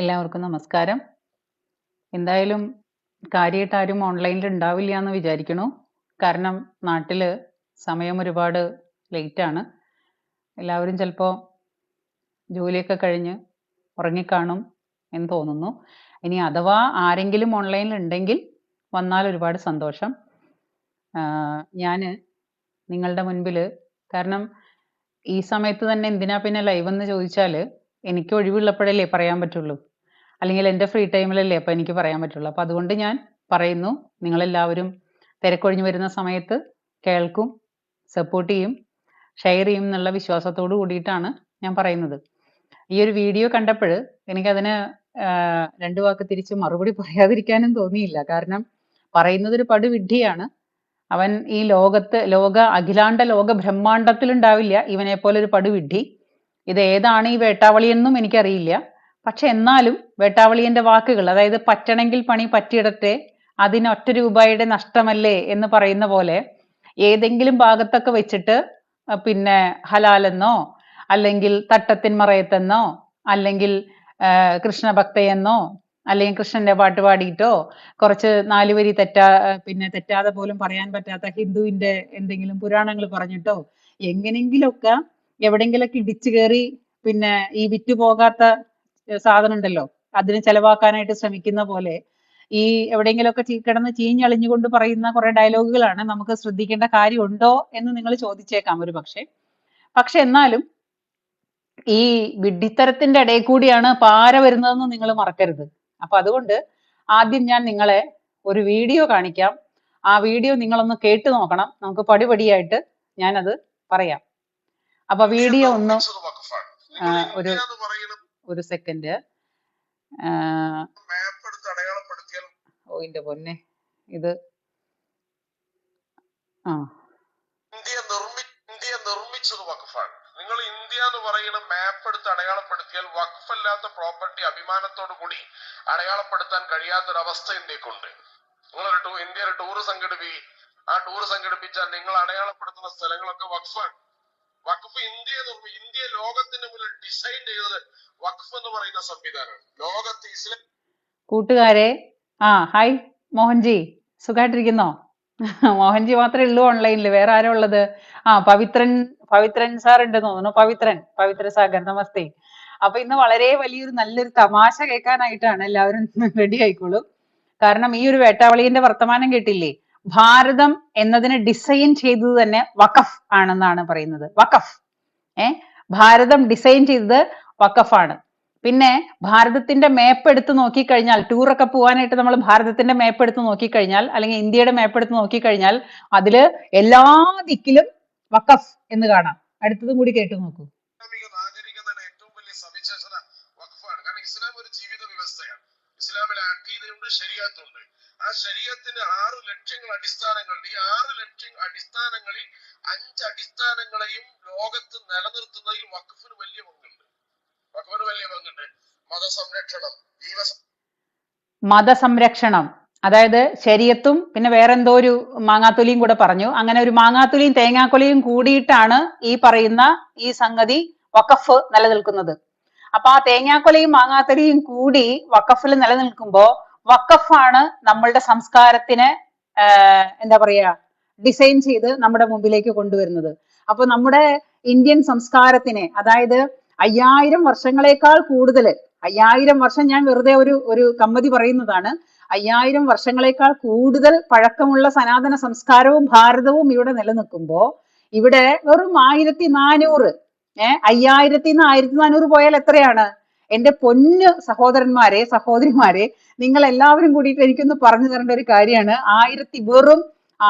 എല്ലാവർക്കും നമസ്കാരം. എന്തായാലും കാര്യമായിട്ട് ആരും ഓൺലൈനിൽ ഉണ്ടാവില്ല എന്ന് വിചാരിക്കണു. കാരണം നാട്ടില് സമയം ഒരുപാട് ലേറ്റാണ്. എല്ലാവരും ചിലപ്പോൾ ജോലിയൊക്കെ കഴിഞ്ഞ് ഉറങ്ങിക്കാണും എന്ന് തോന്നുന്നു. ഇനി അഥവാ ആരെങ്കിലും ഓൺലൈനിൽ ഉണ്ടെങ്കിൽ വന്നാൽ ഒരുപാട് സന്തോഷം. ഞാൻ നിങ്ങളുടെ മുൻപിൽ, കാരണം ഈ സമയത്ത് തന്നെ എന്തിനാ പിന്നെ ലൈവ് എന്ന് ചോദിച്ചാൽ എനിക്ക് ഒഴിവുള്ളപ്പോഴല്ലേ പറയാൻ പറ്റുള്ളൂ, അല്ലെങ്കിൽ എൻ്റെ ഫ്രീ ടൈമിലല്ലേ അപ്പോൾ എനിക്ക് പറയാൻ പറ്റുള്ളൂ. അപ്പോൾ അതുകൊണ്ട് ഞാൻ പറയുന്നു, നിങ്ങളെല്ലാവരും തിരക്കൊഴിഞ്ഞു വരുന്ന സമയത്ത് കേൾക്കും, സപ്പോർട്ട് ചെയ്യും, ഷെയർ ചെയ്യും എന്നുള്ള വിശ്വാസത്തോട് കൂടിയിട്ടാണ് ഞാൻ പറയുന്നത്. ഈ ഒരു വീഡിയോ കണ്ടപ്പോൾ എനിക്കതിന് രണ്ട് വാക്ക് തിരിച്ച് മറുപടി പറയാതിരിക്കാനും തോന്നിയില്ല. കാരണം പറയുന്നത് ഒരു പടുവിഡ്ഢിയാണ്. അവൻ ഈ അഖിലാണ്ട ലോക ബ്രഹ്മാണ്ടത്തിലുണ്ടാവില്ല ഇവനെ പോലെ ഒരു പടുവിഡ്ഢി. ഇത് ഏതാണ് ഈ വേട്ടാവളിയെന്നും എനിക്കറിയില്ല. പക്ഷെ എന്നാലും വേട്ടാവളിയന്റെ വാക്കുകൾ, അതായത് പറ്റണമെങ്കിൽ പണി പറ്റിയിടട്ടെ, അതിന് ഒറ്റ രൂപയുടെ നഷ്ടമല്ലേ എന്ന് പറയുന്ന പോലെ ഏതെങ്കിലും ഭാഗത്തൊക്കെ വെച്ചിട്ട് പിന്നെ ഹലാലെന്നോ അല്ലെങ്കിൽ തട്ടത്തിൻ മറയത്തെന്നോ അല്ലെങ്കിൽ കൃഷ്ണഭക്തയെന്നോ അല്ലെങ്കിൽ കൃഷ്ണന്റെ പാട്ട് പാടിയിട്ടോ കുറച്ച് നാലുവരി തെറ്റാതെ പോലും പറയാൻ പറ്റാത്ത ഹിന്ദുവിന്റെ എന്തെങ്കിലും പുരാണങ്ങൾ പറഞ്ഞിട്ടോ എങ്ങനെങ്കിലുമൊക്കെ എവിടെങ്കിലൊക്കെ ഇടിച്ചു കയറി പിന്നെ ഈ വിറ്റുപോകാത്ത സാധനം ഉണ്ടല്ലോ അതിന് ചെലവാക്കാനായിട്ട് ശ്രമിക്കുന്ന പോലെ ഈ എവിടെയെങ്കിലുമൊക്കെ കിടന്ന് ചീഞ്ഞളിഞ്ഞുകൊണ്ട് പറയുന്ന കുറെ ഡയലോഗുകളാണ്. നമുക്ക് ശ്രദ്ധിക്കേണ്ട കാര്യമുണ്ടോ എന്ന് നിങ്ങൾ ചോദിച്ചേക്കാം ഒരു പക്ഷെ എന്നാലും ഈ വിഡ്ഢിത്തരത്തിന്റെ ഇടയിൽ കൂടിയാണ് പാര വരുന്നതെന്ന് നിങ്ങൾ മറക്കരുത്. അപ്പൊ അതുകൊണ്ട് ആദ്യം ഞാൻ നിങ്ങളെ ഒരു വീഡിയോ കാണിക്കാം. ആ വീഡിയോ നിങ്ങളൊന്ന് കേട്ടു നോക്കണം. നമുക്ക് പടിപടിയായിട്ട് ഞാനത് പറയാം. അപ്പൊ വീഡിയോ ഒന്ന് ഒരു സെക്കൻഡ്. ഓ എന്റെ പൊന്നെ, ഇത് ഇന്ത്യ നിർമ്മിച്ചത് വഖഫാണ്. നിങ്ങൾ ഇന്ത്യ എന്ന് പറയുന്ന മാപ്പ് എടുത്ത് അടയാളപ്പെടുത്തിയാൽ വഖഫല്ലാത്ത പ്രോപ്പർട്ടി അഭിമാനത്തോടു കൂടി അടയാളപ്പെടുത്താൻ കഴിയാത്തൊരവസ്ഥ ഇന്ത്യക്കുണ്ട്. നിങ്ങളൊരു ഇന്ത്യയുടെ ടൂർ സംഘടിപ്പിക്കും. ആ ടൂർ സംഘടിപ്പിച്ചാൽ നിങ്ങൾ അടയാളപ്പെടുത്തുന്ന സ്ഥലങ്ങളൊക്കെ വഖഫാണ്. വഖഫ് ഇന്ത്യ ലോകത്തിന് മുന്നിൽ ഡിസൈൻ ചെയ്തത് വഖഫ് എന്ന് പറയുന്ന സംവിധാനമാണ്. ലോകത്ത് ഇസ്ലാം കൂട്ടുകാരെ, ഹായ് മോഹൻജി, സുഖമായിട്ടിരിക്കുന്നോ? മോഹൻജി മാത്രമേ ഉള്ളൂ ഓൺലൈനിൽ, വേറെ ആരാ ഉള്ളത്? പവിത്രൻ സാർ ഉണ്ട് തോന്നുന്നു. പവിത്ര സാഗർ, നമസ്തേ. അപ്പൊ ഇന്ന് വളരെ വലിയൊരു നല്ലൊരു തമാശ കേൾക്കാനായിട്ടാണ് എല്ലാവരും റെഡി ആയിക്കോളൂ. കാരണം ഈ ഒരു വേട്ടാവളിയന്റെ വർത്തമാനം കേട്ടില്ലേ? ഭാരതം എന്നതിനെ ഡിസൈൻ ചെയ്തത് തന്നെ വഖഫ് ആണെന്നാണ് പറയുന്നത്. വഖഫ് ഭാരതം ഡിസൈൻ ചെയ്തത് വഖഫാണ്. പിന്നെ ഭാരതത്തിന്റെ മാപ്പ് എടുത്ത് നോക്കിക്കഴിഞ്ഞാൽ, ടൂറൊക്കെ പോകാനായിട്ട് നമ്മൾ ഭാരതത്തിന്റെ മാപ്പ് എടുത്ത് നോക്കിക്കഴിഞ്ഞാൽ അല്ലെങ്കിൽ ഇന്ത്യയുടെ മാപ്പ് എടുത്ത് നോക്കിക്കഴിഞ്ഞാൽ അതില് എല്ലാ ദിക്കിലും വഖഫ് എന്ന് കാണാം. അടുത്തതും കൂടി കേട്ടു നോക്കൂ. നാഗരികതയുടെ ഏറ്റവും വലിയ സവിശേഷത വഖഫാണ്. കാരണം ഇസ്ലാം ഒരു ജീവിത വ്യവസ്ഥയാണ്. ഇസ്ലാമിൽ അഖീദയുണ്ട്, ശരീഅത്തുണ്ട്. ആ ശരീഅത്തിന് 6 ലക്ഷ്യങ്ങൾ അടിസ്ഥാനങ്ങളുണ്ട്. ഈ 6 ലക്ഷ്യം അടിസ്ഥാനങ്ങളിൽ 5 അടിസ്ഥാനങ്ങളെയും ലോകത്ത് നിലനിർത്തുന്നതിൽ വഖഫിന് വലിയ പങ്കുണ്ട്. മതസംരക്ഷണം, അതായത് ശരീഅത്തും പിന്നെ വേറെന്തോ ഒരു മാങ്ങാത്തൊലിയും കൂടെ പറഞ്ഞു. അങ്ങനെ ഒരു മാങ്ങാത്തൊലിയും തേങ്ങാക്കൊലയും കൂടിയിട്ടാണ് ഈ പറയുന്ന ഈ സംഗതി വഖഫ് നിലനിൽക്കുന്നത്. അപ്പൊ ആ തേങ്ങാക്കൊലയും മാങ്ങാത്തൊലിയും കൂടി വഖഫിൽ നിലനിൽക്കുമ്പോ വഖഫാണ് നമ്മളുടെ സംസ്കാരത്തിനെ എന്താ പറയാ ഡിസൈൻ ചെയ്ത് നമ്മുടെ മുമ്പിലേക്ക് കൊണ്ടുവരുന്നത്. അപ്പൊ നമ്മുടെ ഇന്ത്യൻ സംസ്കാരത്തിനെ, അതായത് 5000 വർഷങ്ങളെക്കാൾ കൂടുതൽ, 5000 വർഷം ഞാൻ വെറുതെ ഒരു കമ്മതി പറയുന്നതാണ്, 5000 വർഷങ്ങളെക്കാൾ കൂടുതൽ പഴക്കമുള്ള സനാതന സംസ്കാരവും ഭാരതവും ഇവിടെ നിലനിൽക്കുമ്പോ ഇവിടെ വെറും 1400 5000 1400 പോയാൽ എത്രയാണ്? എന്റെ പൊന്നു സഹോദരന്മാരെ സഹോദരിമാരെ, നിങ്ങൾ എല്ലാവരും കൂടിയിട്ട് എനിക്കൊന്ന് പറഞ്ഞു തരേണ്ട ഒരു കാര്യമാണ്. വെറും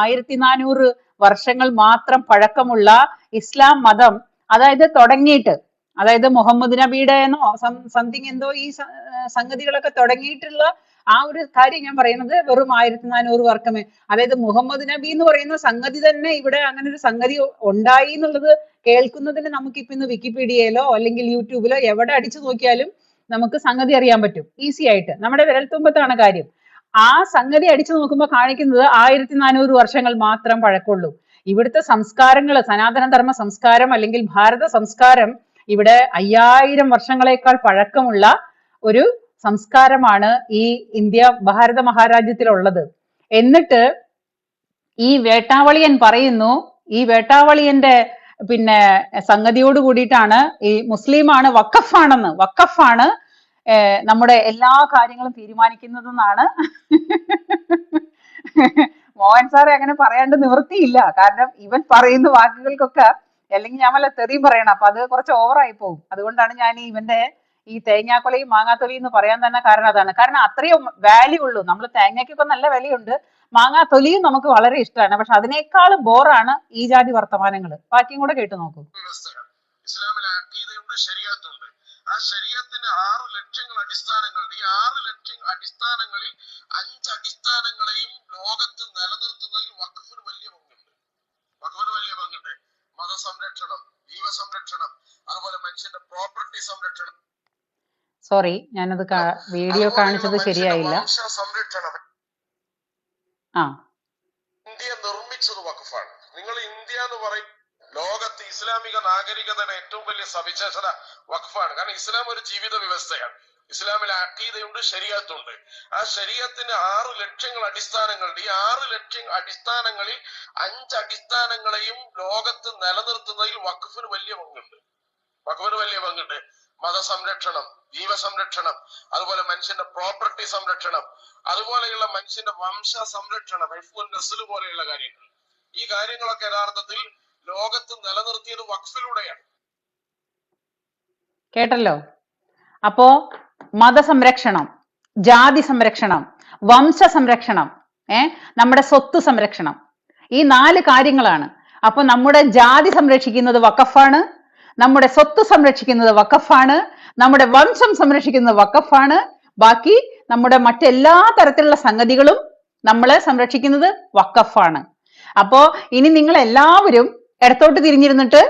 1400 വർഷങ്ങൾ മാത്രം പഴക്കമുള്ള ഇസ്ലാം മതം, അതായത് തുടങ്ങിയിട്ട്, അതായത് മുഹമ്മദ് നബിയുടെ സംതിങ് എന്തോ ഈ സംഗതികളൊക്കെ തുടങ്ങിയിട്ടുള്ള ആ ഒരു കാര്യം ഞാൻ പറയുന്നത് വെറും 1400 വർഷമേ. അതായത് മുഹമ്മദ് നബി എന്ന് പറയുന്ന സംഗതി തന്നെ ഇവിടെ അങ്ങനെ ഒരു സംഗതി ഉണ്ടായി എന്നുള്ളത് കേൾക്കുന്നതിന് നമുക്കിപ്പോ ഇന്ന് വിക്കിപീഡിയയിലോ അല്ലെങ്കിൽ യൂട്യൂബിലോ എവിടെ അടിച്ചു നോക്കിയാലും നമുക്ക് സംഗതി അറിയാൻ പറ്റും ഈസി ആയിട്ട്. നമ്മുടെ വിരൽത്തുമ്പത്താണ് കാര്യം. ആ സംഗതി അടിച്ചു നോക്കുമ്പോൾ കാണിക്കുന്നത് 1400 വർഷങ്ങൾ മാത്രം പഴക്കമുള്ളൂ. ഇവിടുത്തെ സംസ്കാരങ്ങൾ, സനാതനധർമ്മ സംസ്കാരം അല്ലെങ്കിൽ ഭാരത സംസ്കാരം ഇവിടെ 5000 വർഷങ്ങളെക്കാൾ പഴക്കമുള്ള ഒരു സംസ്കാരമാണ് ഈ ഇന്ത്യ ഭാരത മഹാരാജ്യത്തിലുള്ളത്. എന്നിട്ട് ഈ വേട്ടാവളിയൻ പറയുന്നു, ഈ വേട്ടാവളിയന്റെ പിന്നെ സംഗതിയോട് കൂടിയിട്ടാണ് ഈ മുസ്ലിമാണ് വഖഫാണെന്ന്, വഖഫാണ് നമ്മുടെ എല്ലാ കാര്യങ്ങളും തീരുമാനിക്കുന്നതെന്നാണ് മോഹൻ സാറെ അങ്ങനെ പറയാണ്ട് നിവൃത്തിയില്ല. കാരണം ഇവൻ പറയുന്ന വാക്കുകൾക്കൊക്കെ അല്ലെങ്കിൽ ഞാൻ വല്ല തെറിയും പറയണം, അപ്പൊ അത് കുറച്ച് ഓവറായി പോകും. അതുകൊണ്ടാണ് ഞാൻ ഇവന്റെ ഈ തേങ്ങാക്കൊലയും മാങ്ങാത്തൊലിയും എന്ന് പറയാൻ തന്നെ കാരണം അതാണ്. കാരണം അത്രയും വാല്യൂ ഉള്ളൂ. നമ്മൾ തേങ്ങയ്ക്കൊക്കെ നല്ല വിലയുണ്ട്, മാങ്ങാത്തൊലിയും നമുക്ക് വളരെ ഇഷ്ടമാണ്. പക്ഷെ അതിനേക്കാളും ബോറാണ് ഈ ജാതി വർത്തമാനങ്ങൾ. ബാക്കിയും കൂടെ കേട്ടു നോക്കൂ. ഇസ്ലാമിലെ അഖീദയുണ്ട്, ശരീഅത്തുണ്ട്. ആ ശരീഅത്തിന്റെ 6 ലക്ഷ്യങ്ങൾ അടിസ്ഥാനങ്ങളുണ്ട്. ഈ 6 ലക്ഷ്യ അടിസ്ഥാനങ്ങളിൽ 5 അടിസ്ഥാനങ്ങളെയും ലോകത്ത് നിലനിർത്തുന്നതിൽ വഖഫിന് വലിയ പങ്കുണ്ട്. വഖഫിന് വലിയ പങ്കുണ്ട്. മതസംരക്ഷണം, ജീവസംരക്ഷണം, അതുപോലെ മനുഷ്യന്റെ പ്രോപ്പർട്ടി സംരക്ഷണം. സോറി, ഞാനത് വീഡിയോ കാണിച്ചത് ശരിയായില്ല. സംരക്ഷണം. ആ, ഇന്ത്യ നിർമ്മിച്ചത് വഖഫാണ്. നിങ്ങൾ ഇന്ത്യ എന്ന് പറയും, ലോകത്ത് ഇസ്ലാമിക നാഗരികതയുടെ ഏറ്റവും വലിയ സവിശേഷത വഖഫാണ്. കാരണം ഇസ്ലാം ഒരു ജീവിത വ്യവസ്ഥയാണ്. ഇസ്ലാമിലെ അഖീദയുണ്ട്, ശരീഅത്തുണ്ട്. ആ ശരീഅത്തിന് 6 ലക്ഷ്യങ്ങൾ അടിസ്ഥാനങ്ങളുണ്ട്. ഈ 6 ലക്ഷ്യ അടിസ്ഥാനങ്ങളിൽ 5 അടിസ്ഥാനങ്ങളെയും ലോകത്ത് നിലനിർത്തുന്നതിൽ വഖഫിന് വലിയ പങ്കുണ്ട്. വഖഫിന് വലിയ പങ്കുണ്ട്. മതസംരക്ഷണം, ജീവസംരക്ഷണം, അതുപോലെ മനുഷ്യന്റെ പ്രോപ്പർട്ടി സംരക്ഷണം, അതുപോലെയുള്ള മനുഷ്യന്റെ വംശ സംരക്ഷണം, നസ്ല് പോലെയുള്ള കാര്യങ്ങൾ. ഈ കാര്യങ്ങളൊക്കെ യഥാർത്ഥത്തിൽ ലോകത്ത് നിലനിർത്തിയത് വഖഫിലൂടെയാണ്. കേട്ടല്ലോ. അപ്പോ മതസംരക്ഷണം, ജാതി സംരക്ഷണം, വംശ സംരക്ഷണം, നമ്മുടെ സ്വത്ത് സംരക്ഷണം, ഈ 4 കാര്യങ്ങളാണ്. അപ്പൊ നമ്മുടെ ജാതി സംരക്ഷിക്കുന്നത് വഖഫാണ്, നമ്മുടെ സ്വത്ത് സംരക്ഷിക്കുന്നത് വഖഫാണ്, നമ്മുടെ വംശം സംരക്ഷിക്കുന്നത് വഖഫാണ്, ബാക്കി നമ്മുടെ മറ്റെല്ലാ തരത്തിലുള്ള സംഗതികളും നമ്മളെ സംരക്ഷിക്കുന്നത് വഖഫാണ്. അപ്പോ ഇനി നിങ്ങൾ എല്ലാവരും ഇടത്തോട്ട് തിരിഞ്ഞിരുന്നിട്ട്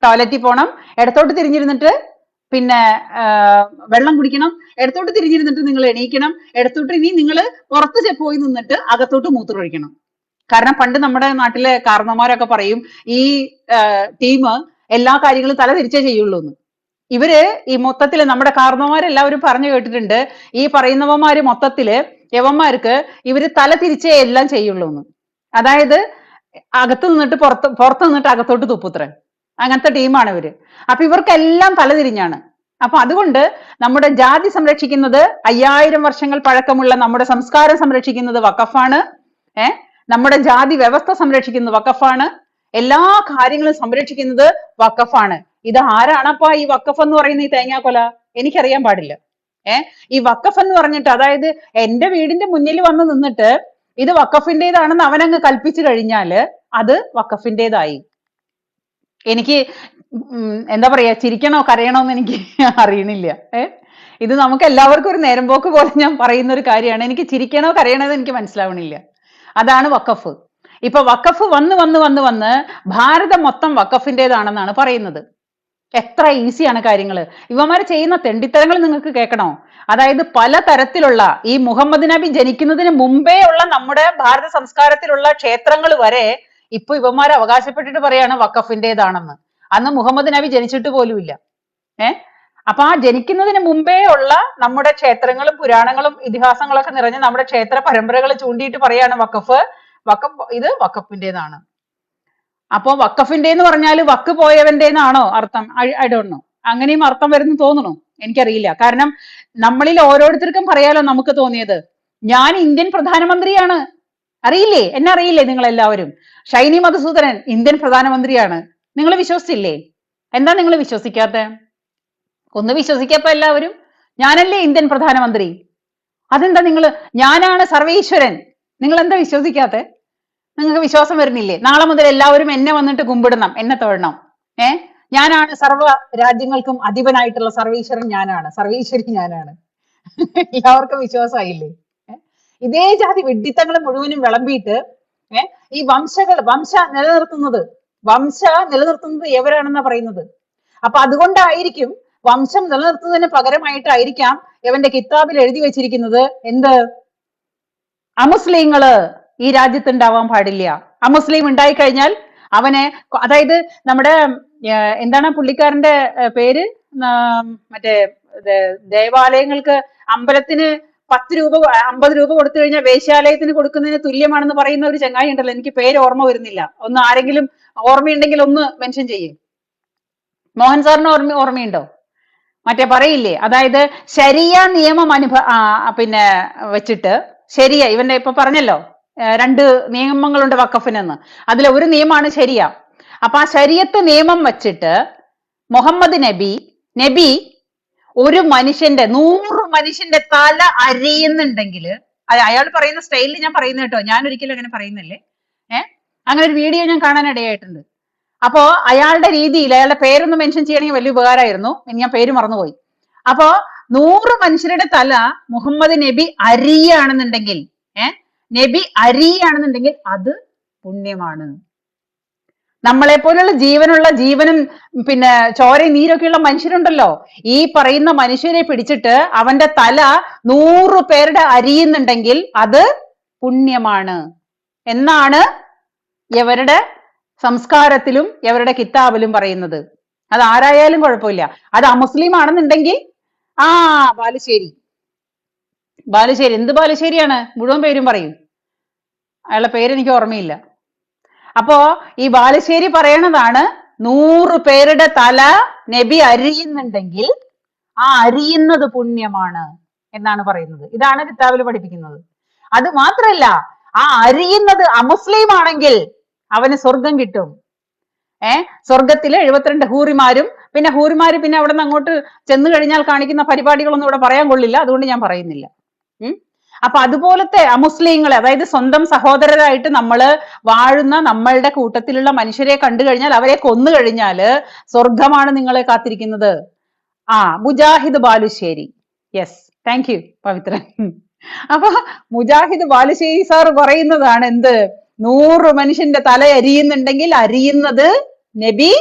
ടോയ്ലറ്റിൽ പോകണം, ഇടത്തോട്ട് തിരിഞ്ഞിരുന്നിട്ട് പിന്നെ വെള്ളം കുടിക്കണം, ഇടത്തോട്ട് തിരിഞ്ഞിരുന്നിട്ട് നിങ്ങൾ എണീക്കണം, ഇടത്തോട്ട് ഇനി നിങ്ങൾ പുറത്ത് പോയി നിന്നിട്ട് അകത്തോട്ട് മൂത്രമൊഴിക്കണം. കാരണം പണ്ട് നമ്മുടെ നാട്ടിലെ കാരണന്മാരൊക്കെ പറയും ഈ ടീം എല്ലാ കാര്യങ്ങളും തല തിരിച്ചേ ചെയ്യുള്ളൂ എന്ന്. ഇവര് ഈ മൊത്തത്തില് നമ്മുടെ കാരണന്മാരെല്ലാവരും പറഞ്ഞു കേട്ടിട്ടുണ്ട്, ഈ പറയുന്നവന്മാര് മൊത്തത്തില് യവന്മാർക്ക് ഇവര് തല തിരിച്ചേ എല്ലാം ചെയ്യുള്ളൂ എന്ന്. അതായത് അകത്ത് നിന്നിട്ട് പുറത്ത് നിന്നിട്ട് അകത്തോട്ട് തുപ്പുത്രൻ, അങ്ങനത്തെ ടീമാണ് ഇവര്. അപ്പൊ ഇവർക്കെല്ലാം തലതിരിഞ്ഞാണ്. അപ്പൊ അതുകൊണ്ട് നമ്മുടെ ജാതി സംരക്ഷിക്കുന്നത് 5000 വർഷങ്ങൾ പഴക്കമുള്ള നമ്മുടെ സംസ്കാരം സംരക്ഷിക്കുന്നത് വഖഫാണ്. നമ്മുടെ ജാതി വ്യവസ്ഥ സംരക്ഷിക്കുന്നത് വഖഫാണ്. എല്ലാ കാര്യങ്ങളും സംരക്ഷിക്കുന്നത് വഖഫാണ്. ഇത് ആരാണപ്പാ ഈ വഖഫ് എന്ന് പറയുന്ന ഈ തേങ്ങാക്കൊല? എനിക്കറിയാൻ പാടില്ല. ഈ വഖഫ് എന്ന് പറഞ്ഞിട്ട്, അതായത് എന്റെ വീടിന്റെ മുന്നിൽ വന്ന് നിന്നിട്ട് ഇത് വഖഫിന്റേതാണെന്ന് അവനങ്ങ് കൽപ്പിച്ചു കഴിഞ്ഞാല് അത് വഖഫിന്റേതായി. എനിക്ക് എന്താ പറയാ, ചിരിക്കണോ കരയണോ എന്ന് എനിക്ക് അറിയണില്ല. ഇത് നമുക്ക് എല്ലാവർക്കും ഒരു നേരം പോക്ക് പോലെ ഞാൻ പറയുന്ന ഒരു കാര്യമാണ്. എനിക്ക് ചിരിക്കണോ കരയണോ എന്ന് എനിക്ക് മനസ്സിലാവണില്ല. അതാണ് വഖഫ്. ഇപ്പൊ വഖഫ് വന്ന് ഭാരതം മൊത്തം വഖഫിന്റേതാണെന്നാണ് പറയുന്നത്. എത്ര ഈസിയാണ് കാര്യങ്ങൾ. ഇവന്മാര് ചെയ്യുന്ന തെണ്ടിത്തരങ്ങൾ നിങ്ങൾക്ക് കേൾക്കണോ? അതായത് പല തരത്തിലുള്ള ഈ മുഹമ്മദ് നബി ജനിക്കുന്നതിന് മുമ്പേ ഉള്ള നമ്മുടെ ഭാരത സംസ്കാരത്തിലുള്ള ക്ഷേത്രങ്ങൾ വരെ ഇപ്പൊ ഇവന്മാർ അവകാശപ്പെട്ടിട്ട് പറയാണ് വഖഫിന്റേതാണെന്ന്. അന്ന് മുഹമ്മദ് നബി ജനിച്ചിട്ട് പോലുമില്ല. അപ്പൊ ആ ജനിക്കുന്നതിന് മുമ്പേ ഉള്ള നമ്മുടെ ക്ഷേത്രങ്ങളും പുരാണങ്ങളും ഇതിഹാസങ്ങളൊക്കെ നിറഞ്ഞ നമ്മുടെ ക്ഷേത്ര പരമ്പരകൾ ചൂണ്ടിയിട്ട് പറയാണ് വഖഫ് ഇത് വഖഫിന്റേതാണ്. അപ്പൊ വഖഫിന്റെ എന്ന് പറഞ്ഞാൽ വക്ക് പോയവന്റേന്നാണോ അർത്ഥം? I don't know. അങ്ങനെയും അർത്ഥം വരുന്നു തോന്നുന്നു, എനിക്കറിയില്ല. കാരണം നമ്മളിൽ ഓരോരുത്തർക്കും പറയാലോ നമുക്ക് തോന്നിയത്. ഞാൻ ഇന്ത്യൻ പ്രധാനമന്ത്രിയാണ്, അറിയില്ലേ? എന്നെ അറിയില്ലേ നിങ്ങൾ എല്ലാവരും? ഷൈനി മധുസൂദനൻ ഇന്ത്യൻ പ്രധാനമന്ത്രിയാണ്. നിങ്ങൾ വിശ്വസിച്ചില്ലേ? എന്താ നിങ്ങൾ വിശ്വസിക്കാത്ത? ഒന്ന് വിശ്വസിക്കപ്പോ എല്ലാവരും. ഞാനല്ലേ ഇന്ത്യൻ പ്രധാനമന്ത്രി? അതെന്താ നിങ്ങൾ ഞാനാണ് സർവേശ്വരൻ, നിങ്ങൾ എന്താ വിശ്വസിക്കാത്ത? നിങ്ങൾക്ക് വിശ്വാസം വരുന്നില്ലേ? നാളെ മുതൽ എല്ലാവരും എന്നെ വന്നിട്ട് കുമ്പിടണം, എന്നെ തൊഴണം. ഞാനാണ് സർവ്വ രാജ്യങ്ങൾക്കും അധിപനായിട്ടുള്ള സർവേശ്വരൻ ഞാനാണ്, സർവേശ്വരി ഞാനാണ്. എല്ലാവർക്കും വിശ്വാസമായില്ലേ? ഇതേ ജാതി വിഡ്ഢിത്തങ്ങൾ മുഴുവനും വിളമ്പിയിട്ട് ഈ വംശ നിലനിർത്തുന്നത് എവരാണെന്നാ പറയുന്നത്. അപ്പൊ അതുകൊണ്ടായിരിക്കും വംശം നിലനിർത്തുന്നതിന് പകരമായിട്ടായിരിക്കാം ഇവന്റെ കിതാബിൽ എഴുതി വെച്ചിരിക്കുന്നത് എന്ത്? അമുസ്ലിങ്ങള് ഈ രാജ്യത്ത് ഉണ്ടാവാൻ പാടില്ല. അമുസ്ലിം ഉണ്ടായിക്കഴിഞ്ഞാൽ അവനെ, അതായത് നമ്മുടെ എന്താണ് പുള്ളിക്കാരന്റെ പേര്, മറ്റേ ദേവാലയങ്ങൾക്ക് അമ്പലത്തിന് 10 രൂപ 50 രൂപ കൊടുത്തു കഴിഞ്ഞാൽ വേശ്യാലയത്തിന് കൊടുക്കുന്നതിന് തുല്യമാണെന്ന് പറയുന്ന ഒരു ചങ്ങായി ഉണ്ടല്ലോ, എനിക്ക് പേര് ഓർമ്മ വരുന്നില്ല, ഒന്ന് ആരെങ്കിലും ഓർമ്മയുണ്ടെങ്കിൽ ഒന്ന് മെൻഷൻ ചെയ്യേ. മോഹൻ സാറിന് ഓർമ്മയുണ്ടോ? മറ്റേ പറയില്ലേ, അതായത് ശരിയ നിയമം പിന്നെ വെച്ചിട്ട് ശരിയ, ഇവന്റെ ഇപ്പൊ പറഞ്ഞല്ലോ 2 നിയമങ്ങളുണ്ട് വഖഫിനെന്ന്, അതിലെ ഒരു നിയമമാണ് ശരിയ. അപ്പൊ ആ ശരീഅത്ത് നിയമം വച്ചിട്ട് മുഹമ്മദ് നബി ഒരു മനുഷ്യന്റെ 100 മനുഷ്യന്റെ തല അരിയുന്നുണ്ടെങ്കിൽ, അയാൾ പറയുന്ന സ്റ്റൈലിൽ ഞാൻ പറയുന്നത് കേട്ടോ, ഞാൻ ഒരിക്കലും അങ്ങനെ പറയുന്നില്ലേ, അങ്ങനെ ഒരു വീഡിയോ ഞാൻ കാണാൻ ഇടയായിട്ടുണ്ട്. അപ്പോ അയാളുടെ രീതിയിൽ അയാളുടെ പേരൊന്ന് മെൻഷൻ ചെയ്യണമെങ്കിൽ വലിയ ഉപകാരമായിരുന്നു, ഞാൻ പേര് മറന്നുപോയി. അപ്പോ 100 മനുഷ്യരുടെ തല മുഹമ്മദ് നബി അരിയാണെന്നുണ്ടെങ്കിൽ, നബി അരിയാണെന്നുണ്ടെങ്കിൽ അത് പുണ്യമാണ്. നമ്മളെ പോലുള്ള ജീവനും പിന്നെ ചോരയും നീരൊക്കെയുള്ള മനുഷ്യരുണ്ടല്ലോ, ഈ പറയുന്ന മനുഷ്യരെ പിടിച്ചിട്ട് അവന്റെ തല 100 പേരുടെ അരിയുന്നുണ്ടെങ്കിൽ അത് പുണ്യമാണ് എന്നാണ് ഇവരുടെ സംസ്കാരത്തിലും ഇവരുടെ കിതാബിലും പറയുന്നത്. അത് ആരായാലും കുഴപ്പമില്ല. അത് അമുസ്ലിം ആണെന്നുണ്ടെങ്കിൽ ബാലുശ്ശേരി എന്ത് ബാലുശ്ശേരിയാണ്, മുഴുവൻ പേരും പറയും, അയാളുടെ പേര് എനിക്ക് ഓർമ്മയില്ല. അപ്പോ ഈ ബാലുശ്ശേരി പറയണതാണ് 100 പേരുടെ തല നബി അരിയുന്നുണ്ടെങ്കിൽ ആ അരിയുന്നത് പുണ്യമാണ് എന്നാണ് പറയുന്നത്. ഇതാണ് കിതാബിൽ പഠിപ്പിക്കുന്നത്. അത് മാത്രല്ല, ആ അരിയുന്നത് അമുസ്ലിം ആണെങ്കിൽ അവന് സ്വർഗം കിട്ടും. സ്വർഗത്തിലെ 72 ഹൂറിമാരും, പിന്നെ ഹൂറിമാര് പിന്നെ അവിടെ നിന്ന് അങ്ങോട്ട് ചെന്ന് കഴിഞ്ഞാൽ കാണിക്കുന്ന പരിപാടികളൊന്നും ഇവിടെ പറയാൻ കൊള്ളില്ല, അതുകൊണ്ട് ഞാൻ പറയുന്നില്ല. അപ്പൊ അതുപോലത്തെ അമുസ്ലിങ്ങളെ, അതായത് സ്വന്തം സഹോദരരായിട്ട് നമ്മള് വാഴുന്ന നമ്മളുടെ കൂട്ടത്തിലുള്ള മനുഷ്യരെ കണ്ടു കഴിഞ്ഞാൽ അവരെ കൊന്നു കഴിഞ്ഞാല് സ്വർഗമാണ് നിങ്ങളെ കാത്തിരിക്കുന്നത്. Mujahid Balussery, yes, thank you Pavithran. അപ്പൊ മുജാഹിദ് ബാലുശ്ശേരി സാർ പറയുന്നതാണ് എന്ത്, 100 മനുഷ്യന്റെ തല അരിയുന്നുണ്ടെങ്കിൽ അരിയുന്നത് നബി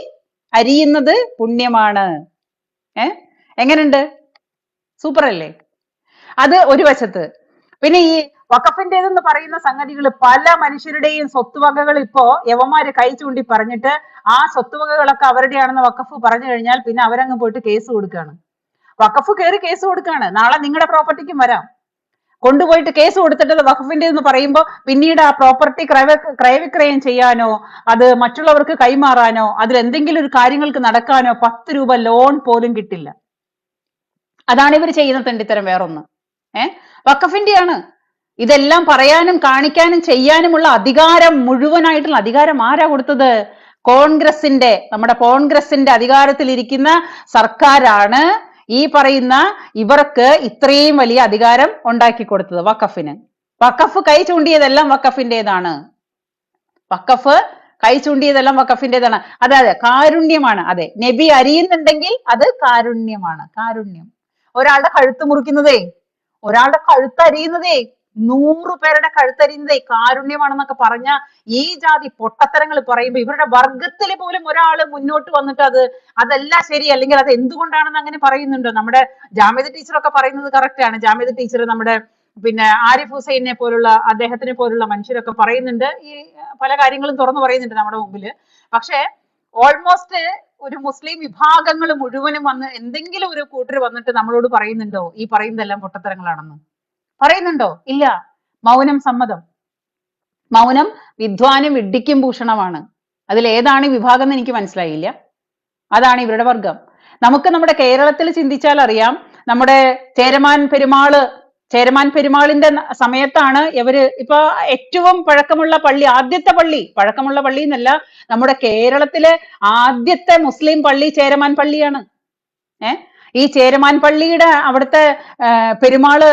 അരിയുന്നത് പുണ്യമാണ്. എങ്ങനെയുണ്ട്? സൂപ്പർ അല്ലേ? അത് ഒരു വശത്ത്. പിന്നെ ഈ വഖഫിന്റേതെന്ന് പറയുന്ന സംഗതികൾ, പല മനുഷ്യരുടെയും സ്വത്തുവകകൾ ഇപ്പോ യവന്മാര് കൈ ചൂണ്ടി പറഞ്ഞിട്ട് ആ സ്വത്തുവകകളൊക്കെ അവരുടെയാണെന്ന് വഖഫ് പറഞ്ഞു കഴിഞ്ഞാൽ പിന്നെ അവരങ്ങ് പോയിട്ട് കേസ് കൊടുക്കുകയാണ്. വഖഫ് കയറി കേസ് കൊടുക്കുകയാണ്, നാളെ നിങ്ങളുടെ പ്രോപ്പർട്ടിക്കും വരാം. കൊണ്ടുപോയിട്ട് കേസ് കൊടുത്തിട്ട് വഖഫിന്റെ എന്ന് പറയുമ്പോൾ പിന്നീട് ആ പ്രോപ്പർട്ടി ക്രയവിക്രയം ചെയ്യാനോ അത് മറ്റുള്ളവർക്ക് കൈമാറാനോ അതിൽ എന്തെങ്കിലും ഒരു കാര്യങ്ങൾക്ക് നടക്കാനോ 10 രൂപ ലോൺ പോലും കിട്ടില്ല. അതാണ് ഇവർ ചെയ്യുന്ന തെണ്ടിത്തരം, വേറൊന്ന്. വഖഫിന്റെയാണ്. ഇതെല്ലാം പറയാനും കാണിക്കാനും ചെയ്യാനുമുള്ള അധികാരം, മുഴുവനായിട്ടുള്ള അധികാരം ആരാ കൊടുത്തത്? നമ്മുടെ കോൺഗ്രസിന്റെ അധികാരത്തിലിരിക്കുന്ന സർക്കാരാണ് ഈ പറയുന്ന ഇവർക്ക് ഇത്രയും വലിയ അധികാരം ഉണ്ടാക്കി കൊടുത്തത് വഖഫിന്. വഖഫ് കൈ ചൂണ്ടിയതെല്ലാം വഖഫിന്റേതാണ്. അതായത് കാരുണ്യമാണ്. അതെ, നബി അരിയുന്നുണ്ടെങ്കിൽ അത് കാരുണ്യമാണ്. കാരുണ്യം. ഒരാളുടെ കഴുത്ത് മുറിക്കുന്നതേ, ഒരാളുടെ കഴുത്തരിയുന്നതേ, 100 പേരുടെ കഴുത്തരിയുന്നതേ കാരുണ്യമാണെന്നൊക്കെ പറഞ്ഞ ഈ ജാതി പൊട്ടത്തരങ്ങൾ പറയുമ്പോ ഇവരുടെ വർഗത്തിൽ പോലും ഒരാൾ മുന്നോട്ട് വന്നിട്ട് അതല്ല ശരി, അല്ലെങ്കിൽ അത് എന്തുകൊണ്ടാണെന്ന് അങ്ങനെ പറയുന്നുണ്ടോ? നമ്മുടെ ജാമിദ ടീച്ചറൊക്കെ പറയുന്നത് കറക്റ്റ് ആണ്. ജാമിദ ടീച്ചർ നമ്മുടെ പിന്നെ ആരിഫ് ഹുസൈനെ പോലുള്ള അദ്ദേഹത്തിനെ പോലുള്ള മനുഷ്യരൊക്കെ പറയുന്നുണ്ട്, ഈ പല കാര്യങ്ങളും തുറന്നു പറയുന്നുണ്ട് നമ്മുടെ മുമ്പിൽ. പക്ഷെ ഓൾമോസ്റ്റ് ഒരു മുസ്ലിം വിഭാഗങ്ങൾ മുഴുവനും വന്ന് എന്തെങ്കിലും ഒരു കൂട്ടർ വന്നിട്ട് നമ്മളോട് പറയുന്നുണ്ടോ ഈ പറയുന്നതെല്ലാം പൊട്ടത്തരങ്ങളാണെന്ന്? പറയുന്നുണ്ടോ? ഇല്ല. മൗനം സമ്മതം. മൗനം വിദ്വാനും വിഡ്ഢിക്കും ഭൂഷണമാണ്. അതിൽ ഏതാണ് വിഭാഗം എന്ന് എനിക്ക് മനസ്സിലായില്ല. അതാണ് ഇവരുടെ വർഗം. നമുക്ക് നമ്മുടെ കേരളത്തിൽ ചിന്തിച്ചാൽ അറിയാം, നമ്മുടെ ചേരമാൻ പെരുമാളിന്റെ സമയത്താണ് ഇവര് ഇപ്പൊ ഏറ്റവും പഴക്കമുള്ള പള്ളി, ആദ്യത്തെ പള്ളി, പഴക്കമുള്ള പള്ളി എന്നല്ല, നമ്മുടെ കേരളത്തിലെ ആദ്യത്തെ മുസ്ലിം പള്ളി ചേരമാൻ പള്ളിയാണ്. ഈ ചേരമാൻ പള്ളിയുടെ അവിടുത്തെ പെരുമാള്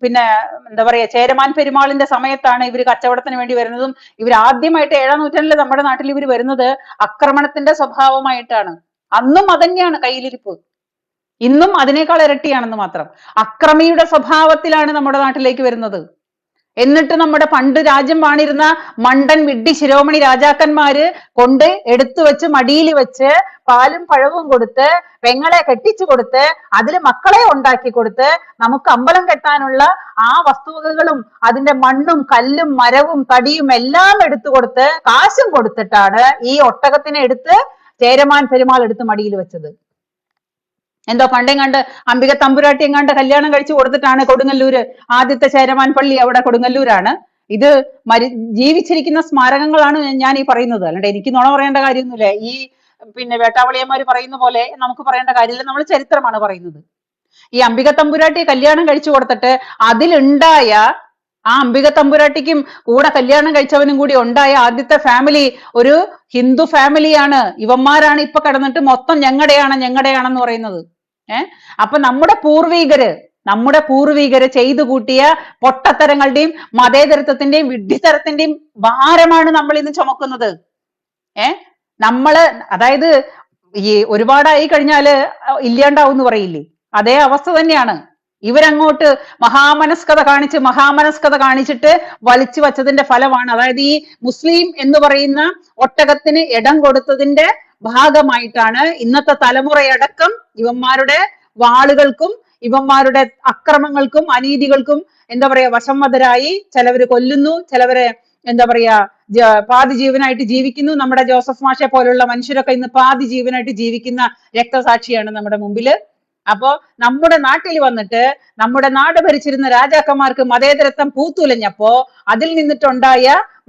പിന്നെ എന്താ പറയാ, ചേരമാൻ പെരുമാളിന്റെ സമയത്താണ് ഇവര് കച്ചവടത്തിന് വേണ്ടി വരുന്നതും. ഇവർ ആദ്യമായിട്ട് 7-ാം നൂറ്റാണ്ടിൽ നമ്മുടെ നാട്ടിൽ ഇവർ വരുന്നത് ആക്രമണത്തിന്റെ സ്വഭാവമായിട്ടാണ്. അന്നും അതന്നെയാണ് കയ്യിലിരിപ്പ്, ഇന്നും അതിനേക്കാൾ ഇരട്ടിയാണെന്ന് മാത്രം. അക്രമിയുടെ സ്വഭാവത്തിലാണ് നമ്മുടെ നാട്ടിലേക്ക് വരുന്നത്. എന്നിട്ട് നമ്മുടെ പണ്ട് രാജ്യം വാണിരുന്ന മണ്ടൻ വിഡ്ഢി ശിരോമണി രാജാക്കന്മാര് കൊണ്ട് എടുത്തു വെച്ച് മടിയിൽ വെച്ച് പാലും പഴവും കൊടുത്ത് പെങ്ങളെ കെട്ടിച്ചു കൊടുത്ത് അതിൽ മക്കളെ ഉണ്ടാക്കി കൊടുത്ത് നമുക്ക് അമ്പലം കെട്ടാനുള്ള ആ വസ്തുവകകളും അതിന്റെ മണ്ണും കല്ലും മരവും തടിയും എല്ലാം എടുത്തു കൊടുത്ത് കാശും കൊടുത്തിട്ടാണ് ഈ ഒട്ടകത്തിനെ എടുത്ത് ചേരമാൻ പെരുമാൾ എടുത്ത് മടിയിൽ വെച്ചത്. എന്തോ പണ്ടെങ്ങാണ്ട് അംബിക തമ്പുരാട്ടി എങ്ങാണ്ട് കല്യാണം കഴിച്ചു കൊടുത്തിട്ടാണ് കൊടുങ്ങല്ലൂര് ആദ്യത്തെ ചേരമാൻ പള്ളി അവിടെ കൊടുങ്ങല്ലൂരാണ്. ഇത് ജീവിച്ചിരിക്കുന്ന സ്മാരകങ്ങളാണ് ഞാൻ ഈ പറയുന്നത്. അല്ലാണ്ട് എനിക്ക് നുണ പറയേണ്ട കാര്യമൊന്നുമില്ല. ഈ പിന്നെ വേട്ടാവളിയന്മാര് പറയുന്ന പോലെ നമുക്ക് പറയേണ്ട കാര്യമില്ല. നമ്മൾ ചരിത്രമാണ് പറയുന്നത്. ഈ അംബിക തമ്പുരാട്ടി കല്യാണം കഴിച്ചു കൊടുത്തിട്ട് അതിലുണ്ടായ ആ അംബിക തമ്പുരാട്ടിക്കും കൂടെ കല്യാണം കഴിച്ചവനും കൂടി ഉണ്ടായ ആദ്യത്തെ ഫാമിലി ഒരു ഹിന്ദു ഫാമിലിയാണ്. ഇവന്മാരാണ് ഇപ്പൊ കിടന്നിട്ട് മൊത്തം ഞങ്ങളുടെയാണെന്ന് പറയുന്നത്. അപ്പൊ നമ്മുടെ പൂർവികര് ചെയ്തു കൂട്ടിയ പൊട്ടത്തരങ്ങളുടെയും മതേതരത്വത്തിന്റെയും വിഡ്ഢിത്തരത്തിന്റെയും ഭാരമാണ് നമ്മൾ ഇന്ന് ചുമക്കുന്നത്. നമ്മള് അതായത് ഈ ഒരുപാടായി കഴിഞ്ഞാല് ഇല്ലാണ്ടാവും എന്ന് പറയില്ലേ, അതേ അവസ്ഥ തന്നെയാണ്. ഇവരങ്ങോട്ട് മഹാമനസ്കത കാണിച്ചിട്ട് വലിച്ചു വച്ചതിന്റെ ഫലമാണ്. അതായത് ഈ മുസ്ലിം എന്ന് പറയുന്ന ഒട്ടകത്തിന് ഇടം കൊടുത്തതിന്റെ ഭാഗമായിട്ടാണ് ഇന്നത്തെ തലമുറയടക്കം ഇവന്മാരുടെ വാളുകൾക്കും ഇവന്മാരുടെ അക്രമങ്ങൾക്കും അനീതികൾക്കും എന്താ പറയാ വശംവദരായി. ചിലവര് കൊല്ലുന്നു, ചിലവരെ എന്താ പറയാ പാതി ജീവനായിട്ട് ജീവിക്കുന്നു. നമ്മുടെ ജോസഫ് മാഷെ പോലുള്ള മനുഷ്യരൊക്കെ ഇന്ന് പാതി ജീവനായിട്ട് ജീവിക്കുന്ന രക്തസാക്ഷിയാണ് നമ്മുടെ മുമ്പില്. അപ്പോ നമ്മുടെ നാട്ടിൽ വന്നിട്ട് നമ്മുടെ നാട് ഭരിച്ചിരുന്ന രാജാക്കന്മാർക്ക് മതേതരത്വം പൂത്തുലഞ്ഞപ്പോ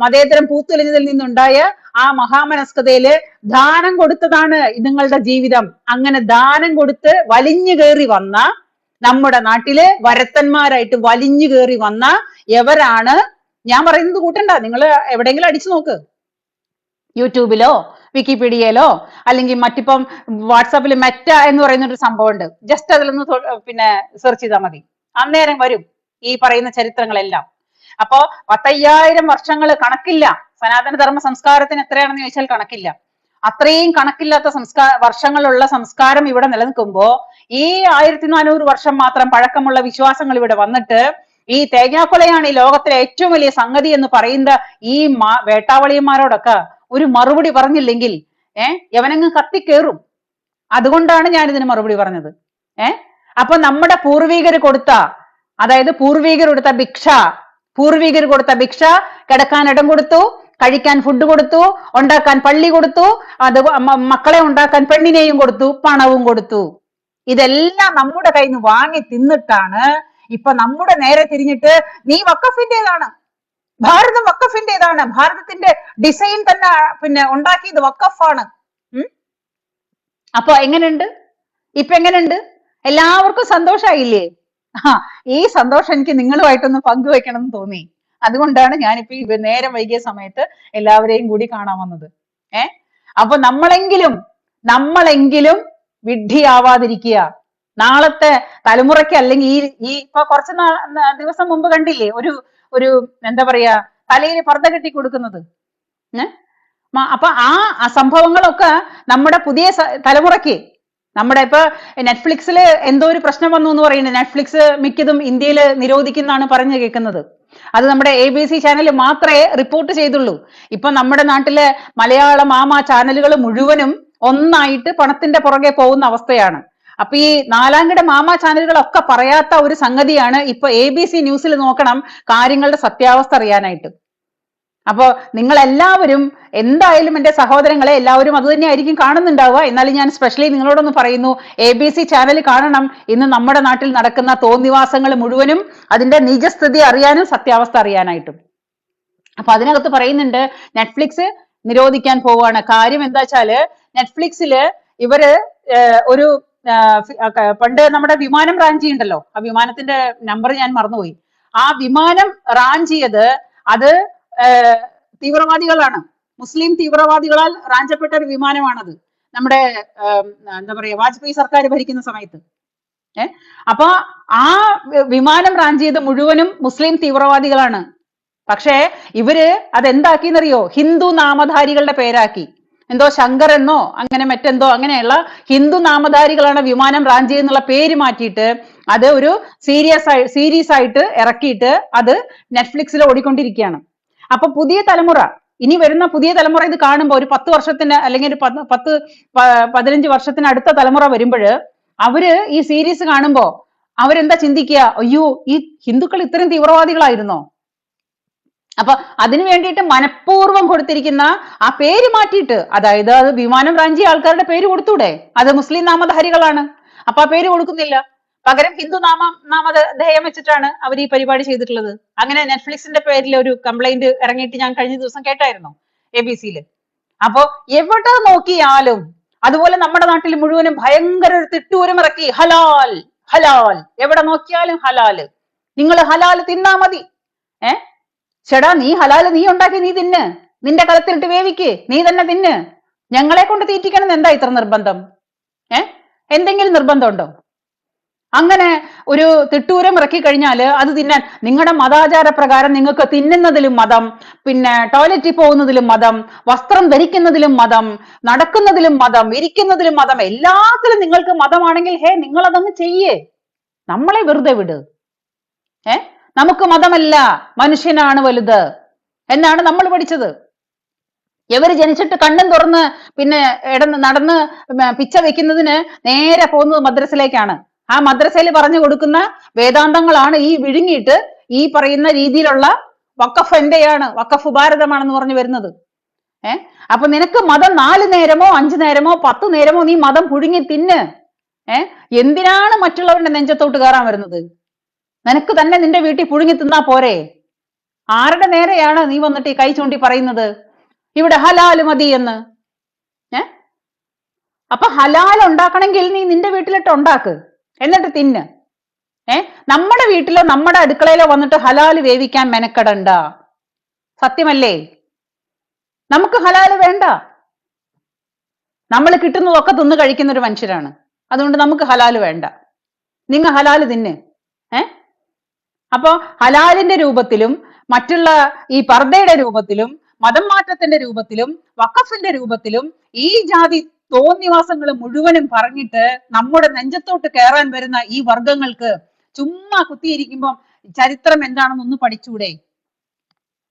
മതേതരം പൂത്തുലഞ്ഞതിൽ നിന്നുണ്ടായ ആ മഹാമനസ്കതയില് ദാനം കൊടുത്തതാണ് നിങ്ങളുടെ ജീവിതം. അങ്ങനെ ദാനം കൊടുത്ത് വലിഞ്ഞു കയറി വന്ന നമ്മുടെ നാട്ടില് വരത്തന്മാരായിട്ട് വലിഞ്ഞു കയറി വന്ന എവരാണ്? ഞാൻ പറയുന്നത് കൂട്ടണ്ട, നിങ്ങൾ എവിടെയെങ്കിലും അടിച്ചു നോക്ക്, യൂട്യൂബിലോ വിക്കിപീഡിയയിലോ അല്ലെങ്കിൽ മറ്റിപ്പം വാട്സാപ്പിൽ മെറ്റ എന്ന് പറയുന്ന ഒരു സംഭവം ഉണ്ട്. ജസ്റ്റ് അതിലൊന്ന് പിന്നെ സെർച്ച് ചെയ്താൽ മതി, അന്നേരം വരും ഈ പറയുന്ന ചരിത്രങ്ങളെല്ലാം. അപ്പോ 10,000 വർഷങ്ങൾ കണക്കില്ല. സനാതന ധർമ്മ സംസ്കാരത്തിന് എത്രയാണെന്ന് ചോദിച്ചാൽ കണക്കില്ല. അത്രയും കണക്കില്ലാത്ത വർഷങ്ങളുള്ള സംസ്കാരം ഇവിടെ നിലനിൽക്കുമ്പോ ഈ 1400 വർഷം മാത്രം പഴക്കമുള്ള വിശ്വാസങ്ങൾ ഇവിടെ വന്നിട്ട് ഈ തേങ്ങാക്കൊലയാണ് ഈ ലോകത്തിലെ ഏറ്റവും വലിയ സംഗതി എന്ന് പറയുന്ന ഈ വേട്ടാവളിയന്മാരോടൊക്കെ ഒരു മറുപടി പറഞ്ഞില്ലെങ്കിൽ യവനങ്ങ് കത്തിക്കേറും. അതുകൊണ്ടാണ് ഞാൻ ഇതിന് മറുപടി പറഞ്ഞത്. അപ്പൊ നമ്മുടെ പൂർവികർ കൊടുത്ത ഭിക്ഷ കിടക്കാൻ ഇടം കൊടുത്തു, കഴിക്കാൻ ഫുഡ് കൊടുത്തു, ഉണ്ടാക്കാൻ പള്ളി കൊടുത്തു, അത് മക്കളെ ഉണ്ടാക്കാൻ പെണ്ണിനെയും കൊടുത്തു, പണവും കൊടുത്തു. ഇതെല്ലാം നമ്മുടെ കയ്യിൽ നിന്ന് വാങ്ങി തിന്നിട്ടാണ് ഇപ്പൊ നമ്മുടെ നേരെ തിരിഞ്ഞിട്ട് നീ വഖഫിന്റേതാണ്, ഭാരതം വഖഫിന്റേതാണ്, ഭാരതത്തിന്റെ ഡിസൈൻ തന്നെ പിന്നെ ഉണ്ടാക്കിയത് വഖഫാണ്. അപ്പൊ എങ്ങനെയുണ്ട്? ഇപ്പൊ എങ്ങനെയുണ്ട്? എല്ലാവർക്കും സന്തോഷായില്ലേ? ഈ സന്തോഷം എനിക്ക് നിങ്ങളുമായിട്ടൊന്ന് പങ്കുവെക്കണം എന്ന് തോന്നി. അതുകൊണ്ടാണ് ഞാനിപ്പോ നേരം വൈകിയ സമയത്ത് എല്ലാവരെയും കൂടി കാണാൻ വന്നത്. അപ്പൊ നമ്മളെങ്കിലും വിഡ്ഢിയാവാതിരിക്കുക. നാളത്തെ തലമുറയ്ക്ക് അല്ലെങ്കിൽ ഈ ഇപ്പൊ കുറച്ച് ദിവസം മുമ്പ് കണ്ടില്ലേ ഒരു എന്താ പറയാ തലയിൽ പർദ്ദ കെട്ടി കൊടുക്കുന്നത്. അപ്പൊ ആ സംഭവങ്ങളൊക്കെ നമ്മുടെ പുതിയ തലമുറയ്ക്ക് നമ്മുടെ ഇപ്പൊ നെറ്റ്ഫ്ലിക്സില് എന്തോ ഒരു പ്രശ്നം വന്നു എന്ന് പറയുന്നത്. നെറ്റ്ഫ്ലിക്സ് മിക്കതും ഇന്ത്യയിൽ നിരോധിക്കുന്നാണ് പറഞ്ഞു കേൾക്കുന്നത്. അത് നമ്മുടെ ABC ചാനൽ മാത്രമേ റിപ്പോർട്ട് ചെയ്തുള്ളൂ. ഇപ്പൊ നമ്മുടെ നാട്ടിലെ മലയാള മാമ ചാനലുകൾ മുഴുവനും ഒന്നായിട്ട് പണത്തിന്റെ പുറകെ പോകുന്ന അവസ്ഥയാണ്. അപ്പൊ ഈ നാലാംകിട മാമ ചാനലുകളൊക്കെ പറയാത്ത ഒരു സംഗതിയാണ്. ഇപ്പൊ ABC ന്യൂസിൽ നോക്കണം കാര്യങ്ങളുടെ സത്യാവസ്ഥ അറിയാനായിട്ട്. അപ്പോ നിങ്ങൾ എല്ലാവരും എന്തായാലും എന്റെ സഹോദരങ്ങളെ എല്ലാവരും അത് തന്നെ ആയിരിക്കും കാണുന്നുണ്ടാവുക. എന്നാലും ഞാൻ സ്പെഷ്യലി നിങ്ങളോടൊന്ന് പറയുന്നു, ABC ചാനൽ കാണണം. ഇന്ന് നമ്മുടെ നാട്ടിൽ നടക്കുന്ന തോന്നിവാസങ്ങൾ മുഴുവനും അതിന്റെ നിജസ്ഥിതി അറിയാനും സത്യാവസ്ഥ അറിയാനായിട്ടും. അപ്പൊ അതിനകത്ത് പറയുന്നുണ്ട് നെറ്റ്ഫ്ലിക്സ് നിരോധിക്കാൻ പോവുകയാണ്. കാര്യം എന്താ വെച്ചാല് നെറ്റ്ഫ്ലിക്സില് ഇവര് ഒരു പണ്ട് നമ്മുടെ വിമാനം റാഞ്ചി ഉണ്ടല്ലോ, ആ വിമാനത്തിന്റെ നമ്പർ ഞാൻ മറന്നുപോയി. ആ വിമാനം റാഞ്ചിയത് അത് തീവ്രവാദികളാണ്, മുസ്ലിം തീവ്രവാദികളാൽ റാഞ്ചപ്പെട്ട ഒരു വിമാനമാണത്. നമ്മുടെ എന്താ പറയാ വാജ്പേയി സർക്കാർ ഭരിക്കുന്ന സമയത്ത്. അപ്പൊ ആ വിമാനം റാഞ്ചിയത് മുഴുവനും മുസ്ലിം തീവ്രവാദികളാണ്. പക്ഷേ ഇവര് അതെന്താക്കിന്നറിയോ? ഹിന്ദു നാമധാരികളുടെ പേരാക്കി. എന്തോ ശങ്കർ എന്നോ അങ്ങനെ മറ്റെന്തോ അങ്ങനെയുള്ള ഹിന്ദു നാമധാരികളാണ് വിമാനം റാഞ്ചി എന്നുള്ള പേര് മാറ്റിയിട്ട് അത് ഒരു സീരീസ് ആയിട്ട് ഇറക്കിയിട്ട് അത് നെറ്റ്ഫ്ലിക്സിൽ ഓടിക്കൊണ്ടിരിക്കുകയാണ്. അപ്പൊ ഇനി വരുന്ന പുതിയ തലമുറ ഇത് കാണുമ്പോൾ ഒരു 10 വർഷത്തിന് അല്ലെങ്കിൽ ഒരു 10-15 വർഷത്തിന് അടുത്ത തലമുറ വരുമ്പോൾ അവര് ഈ സീരീസ് കാണുമ്പോ അവരെന്താ ചിന്തിക്കുക? അയ്യോ, ഈ ഹിന്ദുക്കൾ ഇത്രയും തീവ്രവാദികളായിരുന്നോ? അപ്പൊ അതിനു വേണ്ടിയിട്ട് മനഃപൂർവ്വം കൊടുത്തിരിക്കുന്ന ആ പേര് മാറ്റിയിട്ട്, അതായത് അത് വിമാനം റാഞ്ചിയ ആൾക്കാരുടെ പേര് കൊടുത്തൂടെ? അത് മുസ്ലിം നാമധാരികളാണ്. അപ്പൊ ആ പേര് കൊടുക്കുന്നില്ല. പകരം ഹിന്ദു നാമധേയം വെച്ചിട്ടാണ് അവർ ഈ പരിപാടി ചെയ്തിട്ടുള്ളത്. അങ്ങനെ നെറ്റ്ഫ്ലിക്സിന്റെ പേരിൽ ഒരു കംപ്ലൈന്റ് ഇറങ്ങിയിട്ട് ഞാൻ കഴിഞ്ഞ ദിവസം കേട്ടായിരുന്നു ABC-യില്. അപ്പൊ എവിടെ നോക്കിയാലും, അതുപോലെ നമ്മുടെ നാട്ടിൽ മുഴുവനും ഭയങ്കര ഒരു തിട്ടൂരം ഇറക്കി, ഹലാൽ ഹലാൽ, എവിടെ നോക്കിയാലും ഹലാല്, നിങ്ങൾ ഹലാല് തിന്നാ മതി. ചേടാ, നീ ഹലാല് നീ ഉണ്ടാക്കി നീ തിന്ന്, നിന്റെ കളത്തിലിട്ട് വേവിക്ക്, നീ തന്നെ തിന്ന്, ഞങ്ങളെ കൊണ്ട് തീറ്റിക്കണം എന്താ ഇത്ര നിർബന്ധം? എന്തെങ്കിലും നിർബന്ധമുണ്ടോ? അങ്ങനെ ഒരു തിട്ടൂരം ഇറക്കി കഴിഞ്ഞാല് അത് തിന്നാൻ നിങ്ങളുടെ മതാചാര പ്രകാരം നിങ്ങൾക്ക് തിന്നുന്നതിലും മതം, പിന്നെ ടോയ്ലറ്റിൽ പോകുന്നതിലും മതം, വസ്ത്രം ധരിക്കുന്നതിലും മതം, നടക്കുന്നതിലും മതം, ഇരിക്കുന്നതിലും മതം, എല്ലാത്തിലും നിങ്ങൾക്ക് മതമാണെങ്കിൽ നിങ്ങൾ അതങ്ങ് ചെയ്യേ, നമ്മളെ വെറുതെ വിട്. നമുക്ക് മതമല്ല, മനുഷ്യനാണ് വലുത് എന്നാണ് നമ്മൾ പഠിച്ചത്. ഇവര് ജനിച്ചിട്ട് കണ്ണും തുറന്ന് പിന്നെ നടന്ന് പിച്ച വെക്കുന്നതിന് നേരെ പോകുന്നത് മദ്രസയിലേക്കാണ്. ആ മദ്രസയിൽ പറഞ്ഞു കൊടുക്കുന്ന വേദാന്തങ്ങളാണ് ഈ വിഴുങ്ങിയിട്ട് ഈ പറയുന്ന രീതിയിലുള്ള വഖഫ് എന്റെയാണ്, വഖഫ് ഭാരതമാണെന്ന് പറഞ്ഞു വരുന്നത്. അപ്പൊ നിനക്ക് മതം 4 നേരമോ 5 നേരമോ 10 നേരമോ നീ മതം പുഴുങ്ങി തിന്ന്. എന്തിനാണ് മറ്റുള്ളവരുടെ നെഞ്ചത്തോട്ട് കയറാൻ വരുന്നത്? നിനക്ക് തന്നെ നിന്റെ വീട്ടിൽ പുഴുങ്ങി തിന്നാ പോരെ? ആരുടെ നേരെയാണ് നീ വന്നിട്ട് ഈ കൈ ചൂണ്ടി പറയുന്നത് ഇവിടെ ഹലാല് മതി എന്ന്? അപ്പൊ ഹലാൽ ഉണ്ടാക്കണമെങ്കിൽ നീ നിന്റെ വീട്ടിലിട്ട് ഉണ്ടാക്ക്, എന്നിട്ട് തിന്ന്. നമ്മുടെ വീട്ടിലോ നമ്മുടെ അടുക്കളയിലോ വന്നിട്ട് ഹലാല് വേവിക്കാൻ മെനക്കെടണ്ട. സത്യമല്ലേ? നമുക്ക് ഹലാല് വേണ്ട. നമ്മൾ കിട്ടുന്നതൊക്കെ തിന്ന് കഴിക്കുന്ന ഒരു മനുഷ്യരാണ്. അതുകൊണ്ട് നമുക്ക് ഹലാല് വേണ്ട. നിങ്ങൾ ഹലാല് തിന്ന്. അപ്പൊ ഹലാലിന്റെ രൂപത്തിലും മറ്റുള്ള ഈ പർദ്ദയുടെ രൂപത്തിലും മതം മാറ്റത്തിന്റെ രൂപത്തിലും വഖഫിന്റെ രൂപത്തിലും ഈ ജാതി തോന്നിവാസങ്ങൾ മുഴുവനും പറഞ്ഞിട്ട് നമ്മുടെ നെഞ്ചത്തോട്ട് കയറാൻ വരുന്ന ഈ വർഗങ്ങൾക്ക് ചുമ്മാ കുത്തിയിരിക്കുമ്പം ചരിത്രം എന്താണെന്ന് ഒന്ന് പഠിച്ചൂടെ?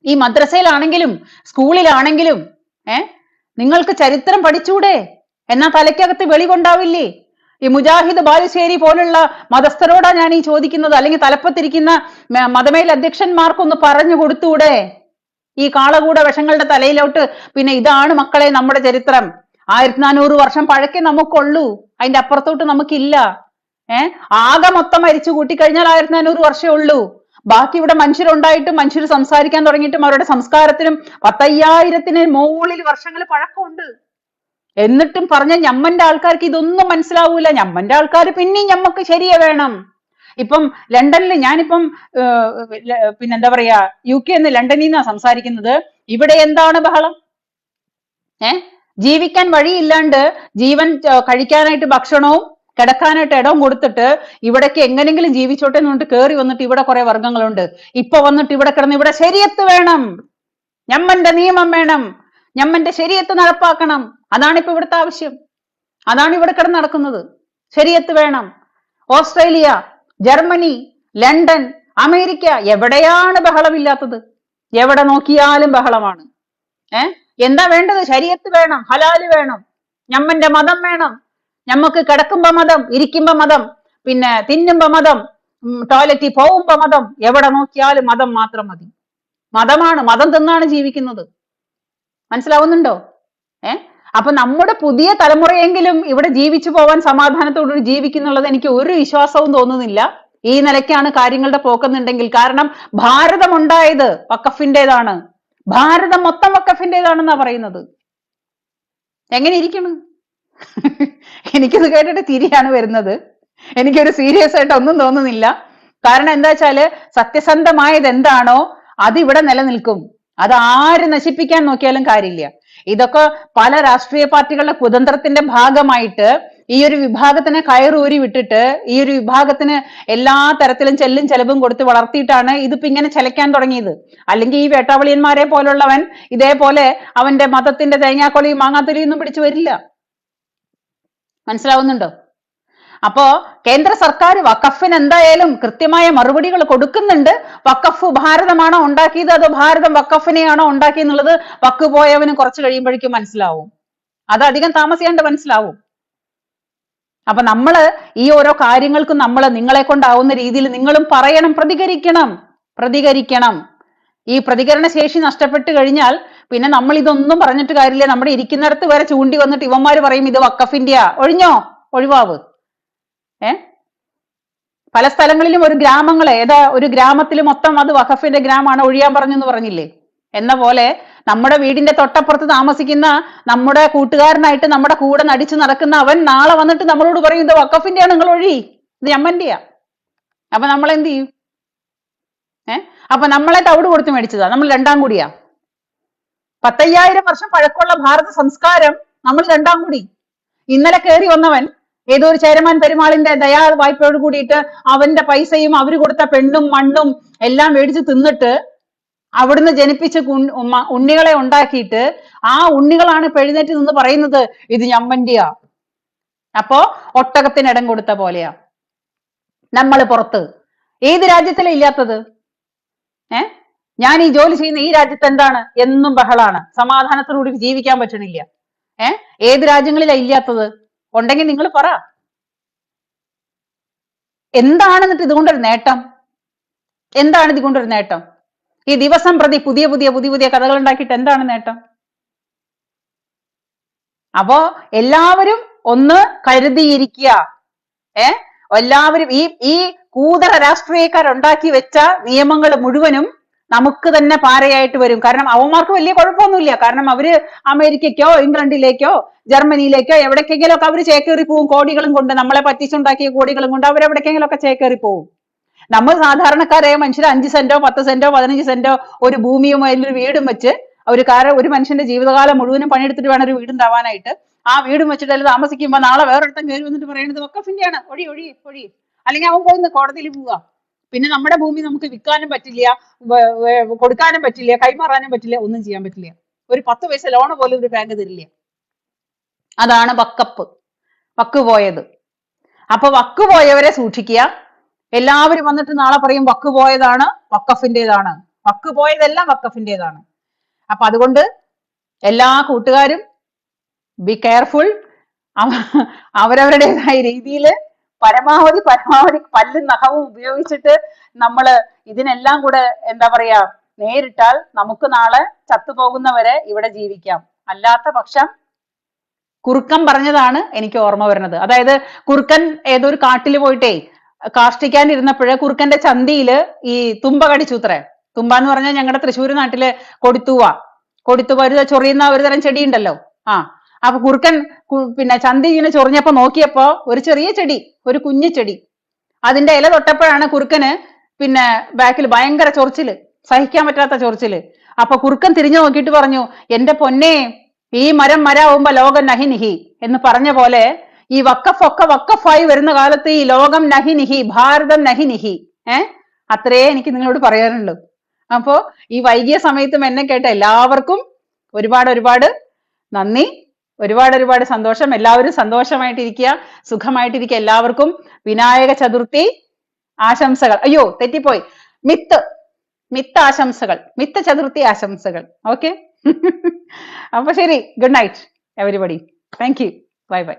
ഈ മദ്രസയിലാണെങ്കിലും സ്കൂളിലാണെങ്കിലും നിങ്ങൾക്ക് ചരിത്രം പഠിച്ചൂടെ? എന്നാ തലയ്ക്കകത്ത് വെളിവുണ്ടാവില്ലേ? ഈ മുജാഹിദ് ബാലുശ്ശേരി പോലുള്ള മതസ്ഥരോടാ ഞാൻ ഈ ചോദിക്കുന്നത്. അല്ലെങ്കിൽ തലപ്പത്തിരിക്കുന്ന മതമേൽ അധ്യക്ഷന്മാർക്കൊന്ന് പറഞ്ഞു കൊടുത്തൂടെ? ഈ കാളകൂട വിഷങ്ങളുടെ തലയിലോട്ട് പിന്നെ ഇതാണ് മക്കളെ നമ്മുടെ ചരിത്രം, 1400 വർഷം പഴക്കേ നമുക്കുള്ളൂ, അതിന്റെ അപ്പുറത്തോട്ട് നമുക്കില്ല. ആകെ മൊത്തം മരിച്ചു കൂട്ടിക്കഴിഞ്ഞാൽ 1400 വർഷമേ ഉള്ളൂ. ബാക്കി ഇവിടെ മനുഷ്യരുണ്ടായിട്ടും മനുഷ്യർ സംസാരിക്കാൻ തുടങ്ങിയിട്ടും അവരുടെ സംസ്കാരത്തിനും 10,000-ന് മുകളിൽ വർഷങ്ങൾ പഴക്കമുണ്ട്. എന്നിട്ടും പറഞ്ഞ ഞമ്മന്റെ ആൾക്കാർക്ക് ഇതൊന്നും മനസ്സിലാവൂല. ഞമ്മന്റെ ആൾക്കാർ പിന്നെയും ഞമ്മക്ക് ശരിയെ വേണം. ഇപ്പം ലണ്ടനിൽ ഞാനിപ്പം പിന്നെന്താ പറയാ UK എന്ന് ലണ്ടനിൽ നിന്നാ സംസാരിക്കുന്നത്. ഇവിടെ എന്താണ് ബഹളം? ജീവിക്കാൻ വഴിയില്ലാണ്ട് ജീവൻ കഴിക്കാനായിട്ട് ഭക്ഷണവും കിടക്കാനായിട്ട് ഇടവും കൊടുത്തിട്ട് ഇവിടേക്ക് എങ്ങനെങ്കിലും ജീവിച്ചോട്ടെ എന്ന് പറഞ്ഞിട്ട് കയറി വന്നിട്ട് ഇവിടെ കുറെ വർഗങ്ങളുണ്ട്. ഇപ്പൊ വന്നിട്ട് ഇവിടെ കിടന്ന് ഇവിടെ ശരീഅത്ത് വേണം, ഞമ്മന്റെ നിയമം വേണം, ഞമ്മന്റെ ശരീഅത്ത് നടപ്പാക്കണം. അതാണ് ഇപ്പൊ ഇവിടുത്തെ ആവശ്യം. അതാണ് ഇവിടെ കിടന്ന് നടക്കുന്നത്. ശരീഅത്ത് വേണം. ഓസ്ട്രേലിയ, ജർമ്മനി, ലണ്ടൻ, അമേരിക്ക, എവിടെയാണ് ബഹളമില്ലാത്തത്? എവിടെ നോക്കിയാലും ബഹളമാണ്. എന്താ വേണ്ടത്? ശരീഅത്ത് വേണം, ഹലാല് വേണം, ഞമ്മന്റെ മതം വേണം. ഞമ്മക്ക് കിടക്കുമ്പോ മതം, ഇരിക്കുമ്പോ മതം, പിന്നെ തിന്നുമ്പോ മതം, ടോയ്ലറ്റിൽ പോകുമ്പോ മതം, എവിടെ നോക്കിയാലും മതം മാത്രം മതി. മതമാണ്, മതം തിന്നാണ് ജീവിക്കുന്നത്. മനസ്സിലാവുന്നുണ്ടോ? അപ്പൊ നമ്മുടെ പുതിയ തലമുറയെങ്കിലും ഇവിടെ ജീവിച്ചു പോവാൻ സമാധാനത്തോടുകൂടി ജീവിക്കുന്നുള്ളത് എനിക്ക് ഒരു വിശ്വാസവും തോന്നുന്നില്ല. ഈ നിലയ്ക്കാണ് കാര്യങ്ങളുടെ പോക്കുന്നുണ്ടെങ്കിൽ. കാരണം ഭാരതം ഉണ്ടായത് വഖഫിന്റേതാണ്, ഭാരതം മൊത്തം വഖഫിന്റേതാണെന്നാ പറയുന്നത്. എങ്ങനെ ഇരിക്കണം? എനിക്കിത് കേട്ടിട്ട് തിരിയാണ് വരുന്നത്. എനിക്കൊരു സീരിയസ് ആയിട്ട് ഒന്നും തോന്നുന്നില്ല. കാരണം എന്താ വെച്ചാല് സത്യസന്ധമായത് എന്താണോ അതിവിടെ നിലനിൽക്കും. അത് ആര് നശിപ്പിക്കാൻ നോക്കിയാലും കാര്യമില്ല. ഇതൊക്കെ പല രാഷ്ട്രീയ പാർട്ടികളുടെ കുതന്ത്രത്തിന്റെ ഭാഗമായിട്ട് ഈ ഒരു വിഭാഗത്തിനെ കയറൂരി വിട്ടിട്ട് ഈ ഒരു വിഭാഗത്തിന് എല്ലാ തരത്തിലും ചെല്ലും ചെലവും കൊടുത്ത് വളർത്തിയിട്ടാണ് ഇതിപ്പോ ഇങ്ങനെ ചെലക്കാൻ തുടങ്ങിയത്. അല്ലെങ്കിൽ ഈ വേട്ടാവളിയന്മാരെ പോലുള്ളവൻ ഇതേപോലെ അവന്റെ മതത്തിന്റെ തേങ്ങാക്കൊലയും മാങ്ങാത്തൊലിയും ഒന്നും പിടിച്ചു വരില്ല. മനസ്സിലാവുന്നുണ്ടോ? അപ്പോ കേന്ദ്ര സർക്കാർ വഖഫിന് എന്തായാലും കൃത്യമായ മറുപടികൾ കൊടുക്കുന്നുണ്ട്. വഖഫ് ഭാരതമാണോ ഉണ്ടാക്കിയത് അതോ ഭാരതം വഖഫിനെയാണോ ഉണ്ടാക്കിയെന്നുള്ളത് വക്ക് പോയവന് കുറച്ച് കഴിയുമ്പോഴേക്കും മനസ്സിലാവും. അത് അധികം താമസിയാണ്ട് മനസ്സിലാവും. അപ്പൊ നമ്മള് ഈ ഓരോ കാര്യങ്ങൾക്കും നിങ്ങളെ കൊണ്ടാവുന്ന രീതിയിൽ നിങ്ങളും പറയണം, പ്രതികരിക്കണം. ഈ പ്രതികരണ ശേഷി നഷ്ടപ്പെട്ട് കഴിഞ്ഞാൽ പിന്നെ നമ്മൾ ഇതൊന്നും പറഞ്ഞിട്ട് കാര്യമില്ല. നമ്മുടെ ഇരിക്കുന്നിടത്ത് വരെ ചൂണ്ടി വന്നിട്ട് ഇവന്മാര് പറയും ഇത് വഖഫിന്റെയാ, ഒഴിഞ്ഞോ, ഒഴിവാവ്. ഏ പല സ്ഥലങ്ങളിലും ഒരു ഗ്രാമങ്ങളെ ഒരു ഗ്രാമത്തിൽ മൊത്തം അത് വഖഫിന്റെ ഗ്രാമമാണ് ഒഴിയാൻ പറഞ്ഞെന്ന് പറഞ്ഞില്ലേ? എന്ന പോലെ നമ്മുടെ വീടിന്റെ തൊട്ടപ്പുറത്ത് താമസിക്കുന്ന നമ്മുടെ കൂട്ടുകാരനായിട്ട് നമ്മുടെ കൂടെ നടിച്ചു നടക്കുന്ന അവൻ നാളെ വന്നിട്ട് നമ്മളോട് പറയും ഇത് വഖഫിന്റെയാണ്, നിങ്ങൾ ഒഴി, ഇത് യമ്മന്റെയാ. അപ്പൊ നമ്മൾ എന്ത് ചെയ്യും? അപ്പൊ നമ്മളെ തവിട് കൊടുത്ത് മേടിച്ചതാ, നമ്മൾ രണ്ടാം കൂടിയാ. 10,000 വർഷം പഴക്കമുള്ള ഭാരത സംസ്കാരം നമ്മൾ രണ്ടാം കൂടി. ഇന്നലെ കയറി വന്നവൻ ഏതോ ഒരു ചേരമാൻ പെരുമാളിന്റെ ദയാ വായ്പയോട് കൂടിയിട്ട് അവന്റെ പൈസയും അവര് കൊടുത്ത പെണ്ണും മണ്ണും എല്ലാം മേടിച്ച് തിന്നിട്ട് അവിടുന്ന് ജനിപ്പിച്ച് ഉണ്ണികളെ ഉണ്ടാക്കിയിട്ട് ആ ഉണ്ണികളാണ് ഇപ്പൊ എഴുന്നേറ്റ് നിന്ന് പറയുന്നത് ഇത് ഞമ്മന്റെയാ. അപ്പോ ഒട്ടകത്തിന് ഇടം കൊടുത്ത പോലെയാ നമ്മൾ പുറത്ത്. ഏത് രാജ്യത്തിലെ ഇല്ലാത്തത്? ഞാൻ ഈ ജോലി ചെയ്യുന്ന ഈ രാജ്യത്ത് എന്താണ് എന്നും ബഹളാണ്, സമാധാനത്തോടുകൂടി ജീവിക്കാൻ പറ്റണില്ല. ഏത് രാജ്യങ്ങളിലാ ഇല്ലാത്തത്? ഉണ്ടെങ്കിൽ നിങ്ങൾ പറ. എന്താണ് എന്നിട്ട് ഇതുകൊണ്ടൊരു നേട്ടം? എന്താണ് ഇതുകൊണ്ടൊരു നേട്ടം? ഈ ദിവസം പ്രതി പുതിയ പുതിയ കഥകൾ ഉണ്ടാക്കിയിട്ട് എന്താണ് നേട്ടം? അപ്പോ എല്ലാവരും ഒന്ന് കരുതിയിരിക്കുക. എല്ലാവരും ഈ കൂതറ രാഷ്ട്രീയക്കാരുണ്ടാക്കി വെച്ച നിയമങ്ങൾ മുഴുവനും നമുക്ക് തന്നെ പാരയായിട്ട് വരും. കാരണം അവന്മാർക്ക് വലിയ കുഴപ്പമൊന്നുമില്ല. കാരണം അവര് അമേരിക്കയ്ക്കോ ഇംഗ്ലണ്ടിലേക്കോ ജർമ്മനിയിലേക്കോ എവിടേക്കെങ്കിലും ഒക്കെ അവര് ചേക്കേറി പോവും. കോടികളും കൊണ്ട്, നമ്മളെ പറ്റിച്ചുണ്ടാക്കിയ കോടികളും കൊണ്ട് അവരെവിടേക്കെങ്കിലും ഒക്കെ ചേക്കേറി പോവും. നമ്മൾ സാധാരണക്കാരായ മനുഷ്യർ 5 സെന്റോ 10 സെന്റോ 15 സെന്റോ ഒരു ഭൂമിയും അതിലൊരു വീടും വെച്ച് ഒരു മനുഷ്യന്റെ ജീവിതകാലം മുഴുവനും പണിയെടുത്തിട്ട് വേണം ഒരു വീടുണ്ടാവാനായിട്ട്. ആ വീടും വെച്ചിട്ട് അതിൽ താമസിക്കുമ്പോൾ നാളെ വേറൊരുത്തം കയറി വന്നിട്ട് പറയുന്നത് വഖഫിന്റെയാണ്, ഒഴി ഒഴി ഒഴി. അല്ലെങ്കിൽ അവൻ പോയി കോടതിയിൽ പോവുക. പിന്നെ നമ്മുടെ ഭൂമി നമുക്ക് വിൽക്കാനും പറ്റില്ല, കൊടുക്കാനും പറ്റില്ല, കൈമാറാനും പറ്റില്ല, ഒന്നും ചെയ്യാൻ പറ്റില്ല. ഒരു 10 പൈസ ലോണ് പോലും ഒരു ബാങ്ക് തരില്ല. അതാണ് വക്ക് പോയത്. അപ്പൊ വക്ക് പോയവരെ സൂക്ഷിക്കുക. എല്ലാവരും വന്നിട്ട് നാളെ പറയും വക്ക് പോയതാണ് വഖഫിന്റേതാണ്, വക്ക് പോയതെല്ലാം വഖഫിന്റേതാണ്. അപ്പൊ അതുകൊണ്ട് എല്ലാ കൂട്ടുകാരും ബി കെയർഫുൾ. അവരവരുടേതായ രീതിയിൽ പരമാവധി പല്ലും നഖവും ഉപയോഗിച്ചിട്ട് നമ്മള് ഇതിനെല്ലാം കൂടെ എന്താ പറയാ നേരിട്ടാൽ നമുക്ക് നാളെ ചത്തുപോകുന്നവരെ ഇവിടെ ജീവിക്കാം. അല്ലാത്ത പക്ഷം കുറുക്കൻ പറഞ്ഞതാണ് എനിക്ക് ഓർമ്മ വരുന്നത്. അതായത് കുറുക്കൻ ഏതൊരു കാട്ടിൽ പോയിട്ടേ കാഷ്ടിക്കാനിരുന്നപ്പോഴ് കുറുക്കന്റെ ചന്തിയില് ഈ തുമ്പ കടിച്ചുത്രേ. തുമ്പ എന്ന് പറഞ്ഞാൽ ഞങ്ങളുടെ തൃശ്ശൂർ നാട്ടില് കൊടുത്തുവ ഒരു ചൊറിയുന്ന ഒരു തരം ചെടി ഉണ്ടല്ലോ. അപ്പൊ കുറുക്കൻ പിന്നെ ചന്തി ഇങ്ങനെ ചൊറിഞ്ഞപ്പോ നോക്കിയപ്പോ ഒരു ചെറിയ ചെടി, ഒരു കുഞ്ഞു ചെടി, അതിന്റെ ഇല തൊട്ടപ്പോഴാണ് കുറുക്കന് പിന്നെ ബാക്കിൽ ഭയങ്കര ചൊറിച്ചില്, സഹിക്കാൻ പറ്റാത്ത ചൊറിച്ചില്. അപ്പൊ കുറുക്കൻ തിരിഞ്ഞു നോക്കിയിട്ട് പറഞ്ഞു, എന്റെ പൊന്നെ, ഈ മരാവുമ്പോ ലോകം നഹി നിഹി എന്ന് പറഞ്ഞ പോലെ ഈ വക്കഫായി വരുന്ന കാലത്ത് ഈ ലോകം നഹി നിഹി, ഭാരതം നഹി നിഹി. അത്രേ എനിക്ക് നിങ്ങളോട് പറയാനുള്ളൂ. അപ്പോ ഈ വൈകിയ സമയത്തും എന്നെ കേട്ട എല്ലാവർക്കും ഒരുപാട് നന്ദി, ഒരുപാട് സന്തോഷം. എല്ലാവരും സന്തോഷമായിട്ടിരിക്കുക, സുഖമായിട്ടിരിക്കുക. എല്ലാവർക്കും വിനായക ചതുർത്ഥി ആശംസകൾ. അയ്യോ തെറ്റിപ്പോയി, മിത്ത് ആശംസകൾ, മിത്ത് ചതുർത്ഥി ആശംസകൾ. ഓക്കെ. അപ്പൊ ശരി, good night everybody. Thank you. Bye bye.